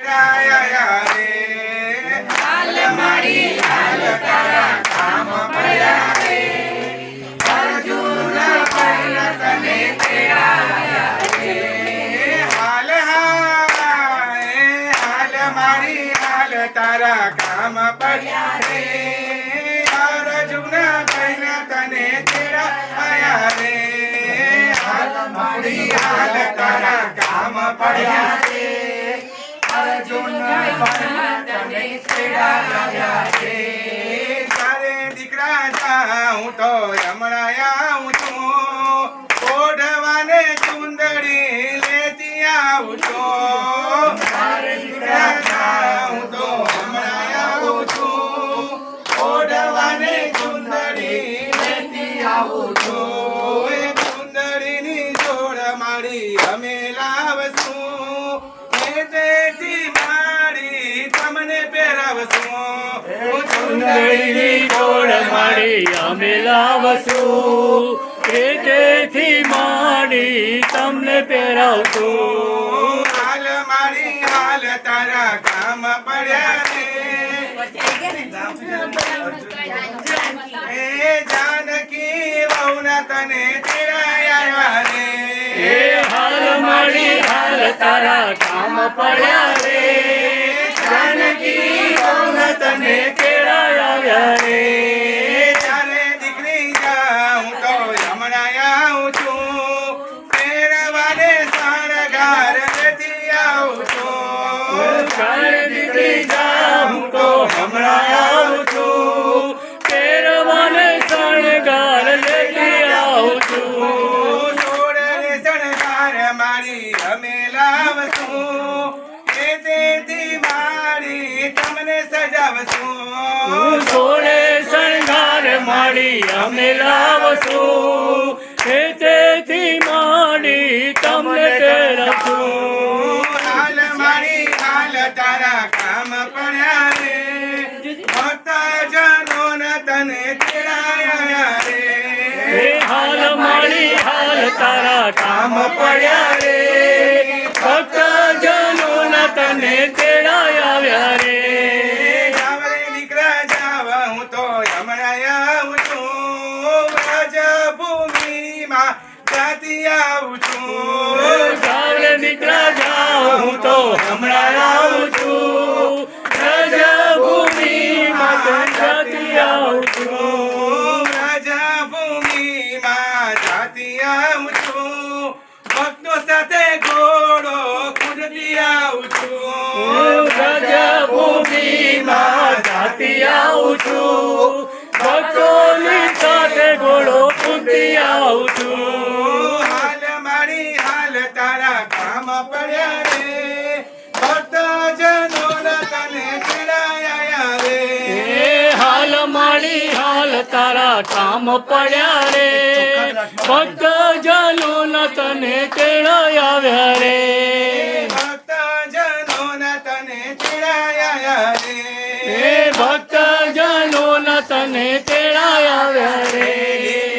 દીકરાયા રે હાલ મારી હાલ તારા કામ પડ્યા રે અર્જુન પણ તને તેડાયા રે હાલ હાલ મારી હાલ તારા કામ પડ્યા રે અર્જુન પણ તને તેડાયા રે હાલ મારી હાલ તારા કામ પડ્યા રે અર્જુન પણ તને તેડાયા રે તારે દીકરા જાઉં તો હમણાં આવું છું ઓઢવાને ચુંદડી લેતી આવું છું તારે દીકરા જાઉં તો હમણાં આવું છું ઓઢવાને ચુંદડી લેતી આવું છું એ ચુંદડીની જોડ મારી અમે લાવશું તેથી મારી તમને પહેરાવશું ચુંદડીની જોડ મારી અમે લાવશું તેથી મારી તમને પહેરાવશું હાલ મારી હાલ તારા કામ પડ્યા રે એ જાનકી વહુના તને તેડાયા રે હાલ મારી હાલ તારા કામ પડ્યા રે જાનકી વહુના તને તેડાયા રે ત્યારે દીકરી જાઉં તો હમણાં આવું છું પહેરવાને શણગાર લેતી આવું છું તારે દીકરી જાઉં તો હમણાં આવું છું પહેરવાને શણગાર લેતી આવું છું જોડે શણગાર મારી અમે લાવશું એ તેથી મારી તમને સજાવશું સોળે શણગાર માડી અમે લાવશું તેથી માડી તમને તેડાવશું હાલ મારી હાલ તારા કામ પડ્યા રે ભક્તજનોને તને તેડાયા રે હાલ માડી હાલ તારા કામ પડ્યા રે ભક્તજનોના તને તેડાયા રે જાવે દીકરા જાવ હું તો હમણાં આવું છું વ્રજભૂમિમાં જાતી આવું છું ગાવડે દીકરા જાઉં હું તો હમણાં આવું છું રજભૂમિમાં જાતી આવું છું વ્રજભૂમિમાં જાતી આવું છું ભક્તો સાથે ઘોડો કૂદતી આવું છું રજભૂમિમાં જાતી આવું છું ભક્તોની સાથે ઘોડો કૂદી આવું છું હાલ મારી હાલ તારા કામ પડ્યા રે ભક્તજનોના તને તેડાયા રે હાલ મારી હાલ તારા કામ પડ્યા રે ભક્તજનોના તને તેડાયા રે ભક્તજનોના તને તેડાયા રે ભક્તજનોના તને તેડાયા રે